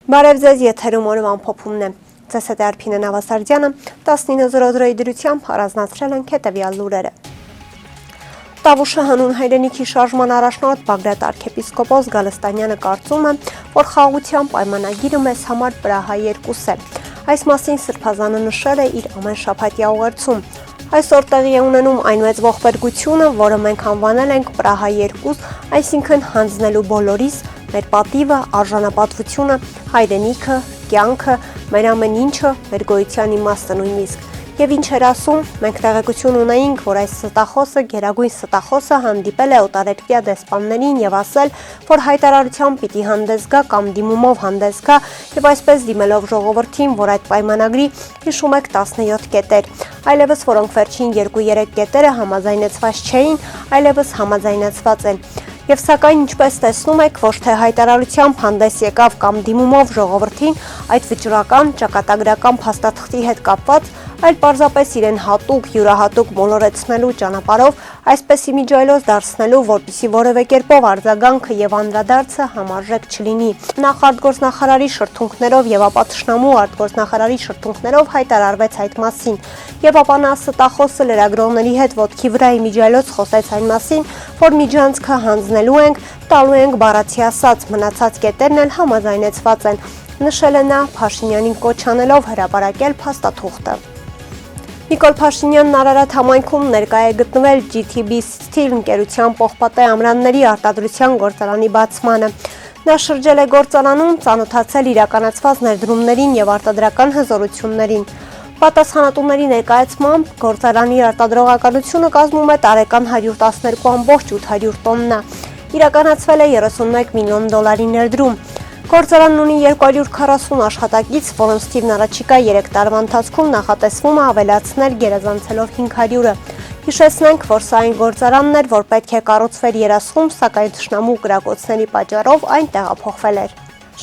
Բարև ձեզ, եթերում օրվա ամփոփումն է։ Ձեզ հետ է Արփինե Նավասարդյանը, 19:00 դրությամբ առանձնացրել ենք հետևյալ լուրերը։ Տավուշը հանուն հայրենիքի շարժման առաջնորդ Բագրատ arczepiskopos Գալստանյանը կարծում է, որ խաղաղության պայմանագիրը մեզ համար Պրահա 2 է։ Այս մասին Սրբազանը նշել է իր ամեն շաբաթյա ուղերձում։ Այսօր տեղի է ունենում այն մեծ ողբերգությունը, որը մենք անվանել ենք Պրահա 2, այսինքն հանձնելու բոլորիս մեր պատիվը, արժանապատվությունը, հայրենիքը, կյանքը, մեր ամեն ինչը, մեր գոյության իմաստը նույնիսկ։ Եվ ինչ էր ասում, մենք տեղեկություն ունեինք, որ այս ստախոսը, գերագույն ստախոսը հանդիպել է օտարերկրյա դեսպաններին եւ ասել, որ հայտարարությամբ պիտի հանդես գա կամ դիմումով հանդես գա, եւ այսպես դիմելով ժողովրդին, որ այդ պայմանագրի հիշում եք 17 կետեր, այլևս որոնք վերջին 2-3 կետերը համաձայնեցված չէին, այլևս համաձայնեցված են։ Եվ սակայն ինչպես տեսնում եք, ոչ թե հայտարարությամբ հանդես եկավ կամ դիմումով ժողովրդին այդ վճռական, ճակատագրական փաստաթղթի հետ կապված, այլ պարզապես իրեն հատուկ, յուրահատուկ մոլորեցնելու ճանապարհով այսպես իմիջայլոց դարձնելու, որպեսզի որևէ կերպով արձագանքը եւ անդրադարձը համարժեք չլինի։ Նախ արտգործնախարարի շրթունքներով եւ ապա թշնամու արտգործնախարարի շրթունքներով հայտարարվեց այդ մասին, եւ ապա նա ստախոսը լրագրողների հետ ոտքի վրա իմիջայլոց խոսեց այն մասին, որ միջանցքը հանձնելու ենք, տալու ենք բառացի ասած, մնացած կետերն էլ համաձայնեցված են, նշել է նա Փաշինյանին կոչ անելով հրապարակել փաստաթուղթը։ Նիկոլ Փաշինյանն Արարատ համայնքում ներկա է գտնվել GTB Steel ընկերության պողպատե ամրանների արտադրության գործարանի բացմանը։ Նա շրջել է գործարանում, ծանոթացել իրականացված ներդրումներին եւ արտադրական հզորություններին։ Պատասխանատուների ներկայացմամբ գործարանի արտադրողականությունը կազմում է տարեկան 112.8 տոննա։ Իրականացվել է 31 միլիոն դոլարի ներդրում։ Գործարանն ունի 240 աշխատակից, որոնց թիվն առաջիկա 3 տարվա ընթացքում նախատեսվում է ավելացնել գերազանցելով 500-ը։ Հիշեցնենք, որ սա այն գործարանն էր, որ պետք է կառուցվեր Երասխում, սակայն թշնամու կրակոցների պատճառով այն տեղափոխվել էր։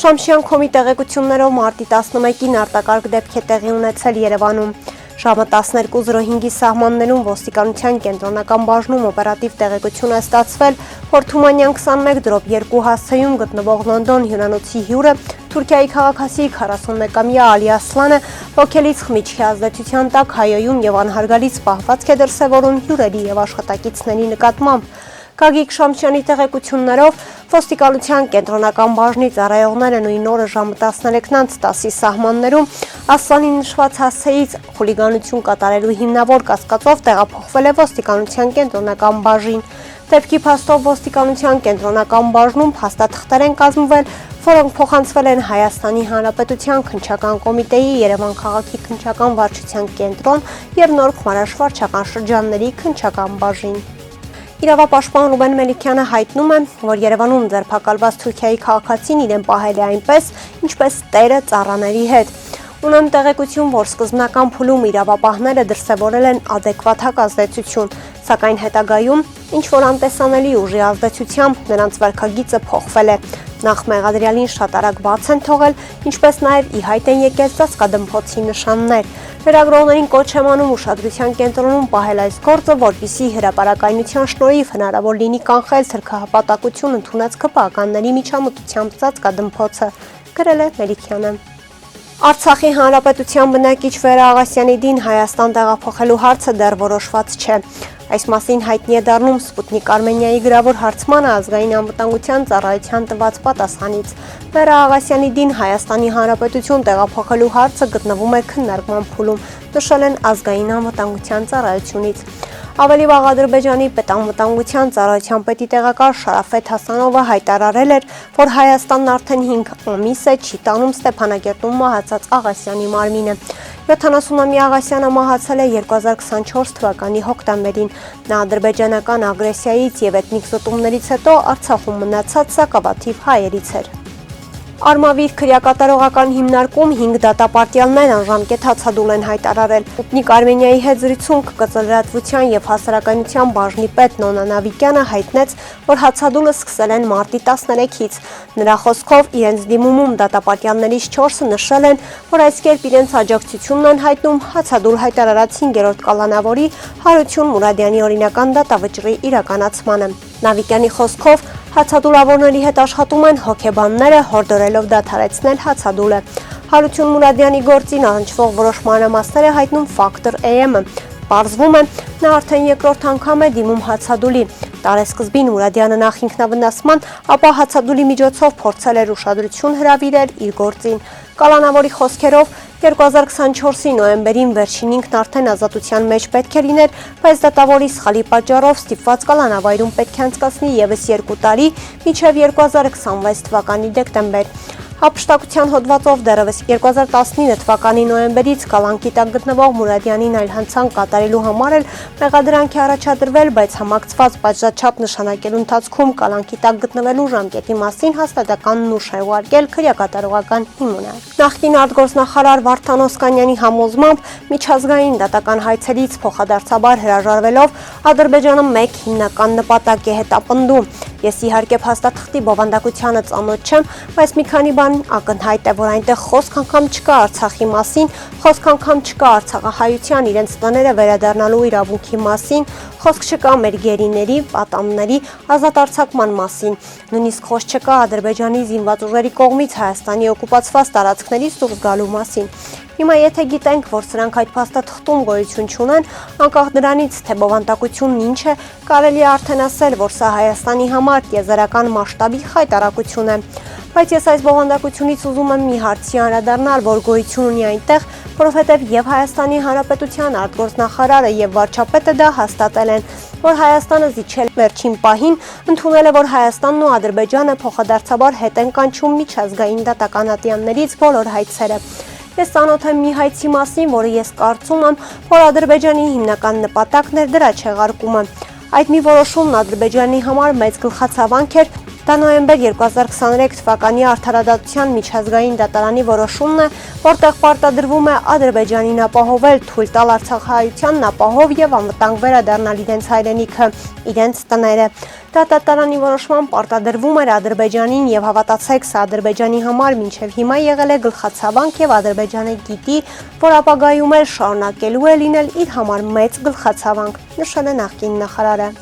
Շամշյան.com-ի տեղեկություններով մարտի 11-ին արտակարգ դեպք է տեղի ունեցել Երևանում։ Ժամը 12:05-ի սահմաններում ոստիկանության կենտրոնական բաժնում օպերատիվ տեղեկություն է ստացվել, որ Թումանյան 21/2 հասցեում գտնվող Լոնդոն հյուրանոցի հյուրը Թուրքիայի քաղաքացի 41-ամյա Ալի Ասլանը ոգելից խմիչքի ազդեցության տակ հայոյում եւ անհարգալից պահվածք է դրսևորում հյուրերի եւ աշխատակիցների նկատմամբ։ Գագիկ Շամշյանի տեղեկություններով ոստիկանության կենտրոնական բաժնի ծառայողները նույն օրը ժամը 13:10-ի սահմաններում Ասլանի նշված հասցեից խուլիգանություն կատարելու հիմնավոր կասկածով տեղափոխվել է ոստիկանության կենտրոնական բաժին։ Դեպքի փաստով ոստիկանության կենտրոնական բաժնում փաստաթղթեր են կազմվել, որոնք փոխանցվել են Հայաստանի Հանրապետության քննչական կոմիտեի Երևան քաղաքի քննչական վարչության կենտրոն եւ Նոր Խմարաշ վարչական շրջանների քննչական բաժին։ Իրավապաշտպան Ռուբեն Մելիքյանը հայտնում է, որ Երևանում ձերբակալված Թուրքիայի քաղաքացին իրեն պահել է այնպես, ինչպես տերը ծառաների հետ։ Ունեմ տեղեկություն, որ սկզբնական փուլում իրավապահները դրսևորել են adekvat ազդեցություն, սակայն հետագայում ինչ-որ անտեսանելի ուժի ազդեցությամբ նրանց վարքագիծը փոխվել է։ Նախ մեղադրյալին շատ արագ բաց են թողել, ինչպես նաև ի հայտ են եկել ծածկադմփոցի նշաններ։ Լրագրողներին կոչ եմ անում ուշադրության կենտրոնում պահել այս գործը, որպեսզի հրապարակայնության շնորհիվ հնարավոր լինի կանխել թրքահապատակություն ընդունած ԿՊԱ-ականների միջամտությամբ ծածկադմփոցը, գրել է Մելիքյանը։ Արցախի հանրապետության բնակիչ Վերա Աղասյանիդին Հայաստան տեղափոխելու հարցը դեռ որոշված չէ։ Այս մասին հայտնի է դառնում Սպուտնիկ Արմենիայի գրավոր հարցմանը ազգային անվտանգության ծառայության տված պատասխանից։ Վերա Աղասյանիդին Հայաստանի Հանրապետություն տեղափոխելու հարցը գտնվում է քննարկման փուլում, նշել են ազգային անվտանգության ծառայությունից։ Ավելի վաղ Ադրբեջանի պետանվտանգության ծառայության պետի տեղակալ Շարաֆեթ Հասանովը հայտարարել էր, որ Հայաստանն արդեն 5 ամիս է չի տանում Ստեփանակերտում մահացած Աղասյանի մարմինը։ 70-ամյա Աղասյանը մահացել է 2024 թվականի հոկտեմբերին։ Նա ադրբեջանական ագրեսիայից եւ էթնիկ զտումներից հետո Արցախում մնացած սակավաթիվ հայերից էր։ Արմավիր քրեակատարողական հիմնարկում 5 դատապարտյալներ անժամկետ հացադուլ են հայտարարել։ Սպուտնիկ Արմենիայի հետ զրույցում կկծլրատվության եւ հասարակայնության բաժնի պետ Նոնա Նավիկյանը հայտնեց, որ հացադուլը սկսել են մարտի 13-ից։ Նրա խոսքով իրենց դիմումում դատապարտյալներից 4-ը նշել են, որ այս կերպ իրենց աջակցությունն են հայտնում հացադուլ հայտարարած 5-րդ կալանավորի Հարություն Մուրադյանի օրինական դատավճռի իրականացմանը։ Նավիկյանի խոսքով Հացադուլավորների հետ աշխատում են հոգեբանները, հորդորելով դադարեցնել հացադուլը։ Հարություն Մուրադյանի գործին առնչվող որոշ մանրամասներ է հայտնում Factor AM-ը։ Պարզվում է, նա արդեն երկրորդ անգամ է դիմում հացադուլի։ Տարեսկզբին Մուրադյանը նախ ինքնավնասման, ապա հացադուլի միջոցով փորձել էր ուշադրություն հրավիրել իր գործին։ Կալանավորի խոսքերով 2024-ի նոյեմբերին վերջին ինքն արդեն ազատության մեջ պետք է լիներ, բայց դատավորի սխալի պատճառով ստիպված կալանավայրում պետք է անցկացնի ևս 2 տարի, մինչև 2026 թվականի դեկտեմբեր։ Հափշտակության հոդվածով դեռևս 2019 թվականի նոյեմբերից կալանքի տակ գտնվող Մուրադյանին այլ հանցանք կատարելու համար էլ մեղադրանք է առաջադրվել, բայց համակցված պատժաչափ նշանակելու ընթացքում կալանքի տակ գտնվելու ժամկետի մասին հաստատականն ուշ է ուղարկել քրեակատարողական հիմունը։ Նախկին արտգործնախարար Վարդան Օսկանյանի համոզմամբ միջազգային դատական հայցերից փոխադարձաբար հրաժարվելով Ադրբեջանը մեկ հիմնական նպատակ է հետապնդում։ Ես իհարկե փաստաթղթի բովանդակությանը ծանոթ չեմ, բայց մի քանի բան ակնհայտ է, որ այնտեղ խոսք անգամ չկա Արցախի մասին, խոսք անգամ չկա արցախահայության իրենց տները վերադառնալու իրավունքի մասին, խոսք չկա մեր գերիների, պատանների ազատ արձակման մասին, նույնիսկ խոսք չկա Ադրբեջանի զինված ուժերի կողմից Հայաստանի օկուպացված տարածքներից դուրս գալու մասին։ Հիմա եթե գիտենք, որ սրանք այդ փաստաթղթում գոյություն չունեն, անկախ դրանից, թե բովանդակությունն ինչ է, կարելի է արդեն ասել, որ սա Հայաստանի համար տիեզերական մասշտաբի խայտարակություն է։ Բայց ես այս բովանդակությունից ուզում եմ մի հարցի անդրադառնալ, որ գոյություն ունի այնտեղ, որովհետև եւ Հայաստանի Հանրապետության արտգործնախարարը եւ վարչապետը դա հաստատել են, որ Հայաստանը զիջել վերջին պահին ընդունել է, որ Հայաստանն ու Ադրբեջանը փոխադարձաբար հետ են կանչում միջազգային դատական ատյաններից բոլոր հայցերը։ Ես ծանոթ եմ մի հայցի մասին, որը ես կարծում եմ, որ Ադրբեջանի հիմնական նպատակն էր դրա չեղարկումը։ Այդ մի որոշումն Ադրբեջանի համար մեծ գլխացավանք էր։ Դա նոյեմբեր 2023 թվականի Արդարադատության միջազգային դատարանի որոշումն է, որտեղ պարտադրվում է Ադրբեջանին ապահովել, թույլ տալ արցախահայությանն ապահով եւ անվտանգ վերադառնալ իրենց հայրենիքը, իրենց տները։ Դա դատարանի որոշման պարտադրվում էր Ադրբեջանին եւ հավատացեք, սա Ադրբեջանի համար մինչեւ հիմա եղել է գլխացավանք եւ Ադրբեջանը գիտի, որ ապագայում էլ շարունակելու է լինել իր համար մեծ գլխացավանք, նշել է նախկին նախարարը։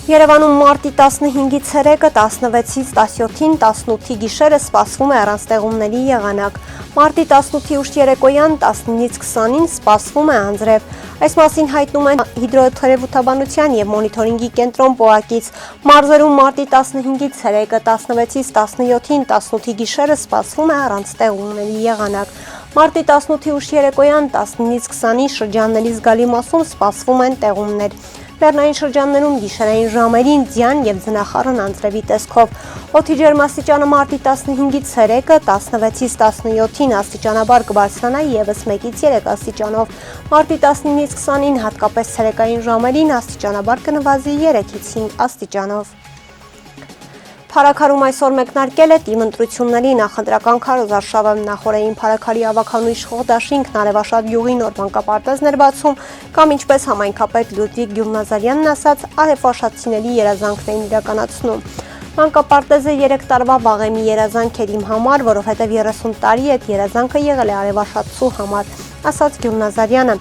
Երևանում մարտի 15-ից ցերեկը 16-ից 17-ին 18-ի գիշերը սպասվում է առանց տեղումների եղանակ։ Մարտի 18-ի ուշ երեկոյան 19-ից 20-ին սպասվում է անձրև։ Այս մասին հայտնում են հիդրոթերապևտաբանության եւ մոնիթորինգի կենտրոն ՊՕԱԿ-ից։ Մարզերում մարտի 15-ից ցերեկը 16-ից 17-ին 18-ի գիշերը սպասվում է առանց տեղումների եղանակ։ Մարտի 18-ի ուշ երեկոյան 19-ից 20-ի շրջանների զգալի մասում սպասվում են տեղումներ։ Լեռնային շրջաններում գիշերային ժամերին ձյան եւ ձնախառն անձրևի տեսքով։ Օդի ջերմաստիճանը մարտի 15-ից ցերեկը 16-ից 17-ին աստիճանաբար կբարձրանա եւս 1-ից 3 աստիճանով։ Մարտի 19-ից 20-ին հատկապես ցերեկային ժամերին աստիճանաբար կնվազի 3-ից 5 աստիճանով։ Փարաքարում այսօր մեկնարկել է ՏԻՄ ընտրությունների նախընտրական քարոզարշավը։ Նախորդային փարաքարի ավականու իշխող դաշինքն Արևաշատ գյուղի նոր մանկապարտեզն էր բացում, կամ ինչպես համայնքապետ Լյուդվիգ Գյուլնազարյանն ասաց, արևաշատցիների երազանքն էին իրականացնում։ Մանկապարտեզը 3 տարվա վաղեմի երազանք էր իմ համար, որովհետև 30 տարի այդ երազանքը եղել է արևաշատցու համար, ասաց Գյուլնազարյանը։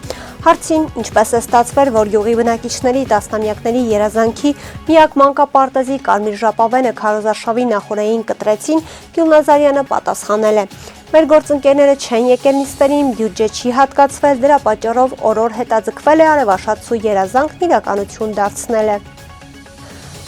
Հարցին ինչպես է ստացվել, որ գյուղի բնակիչների տասնամյակների երազանքի միակ մանկապարտեզի կարմիր ժապավենը քարոզարշավի նախորդային կտրեցին, Գյուլնազարյանը պատասխանել է. Մեր գործընկերները չեն եկել նիստերին, բյուջե չի հատկացվել, դրա պատճառով օրոր հետաձգվել է արևաշատցու երազանքն իրականություն դարձնելը։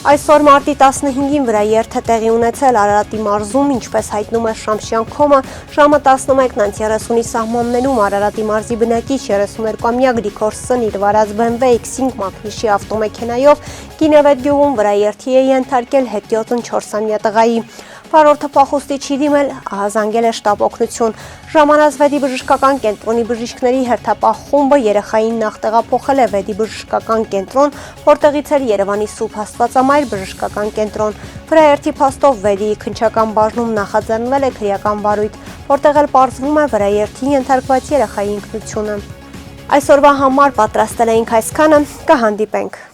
Այսօր մարտի 15-ին վրա երթ է տեղի ունեցել Արարատի մարզում, ինչպես հայտնում է Շամշյան.com-ը, ժամը 11:30-ի սահմաններում Արարատի մարզի բնակիչ 32-ամյա Գրիգոր Ս.-ն իր վարած BMW X5 մակնիշի ավտոմեքենայով Գինևետ գյուղում վրա երթի է ենթարկել հետիոտն 4-ամյա տղայի։ Վարորդը փախուստի չի դիմել, ահազանգել է շտապ օգնություն։ Ժամանած Վեդի բժշկական կենտրոնի բժիշկների հերթապահ խումբը երեխային նախ տեղափոխել է Վեդի բժշկական կենտրոն, որտեղից էր Երևանի Սուրբ Աստվածամայր բժշկական կենտրոն։ Վրաերթի փաստով Վեդիի քննչական բաժնում նախաձեռնվել է քրեական վարույթ, որտեղ էլ պարզվում է վրաերթի ենթարկված երեխայի ինքնությունը։ Այսօրվա համար պատրաստել էինք այսքանը, կհանդիպենք։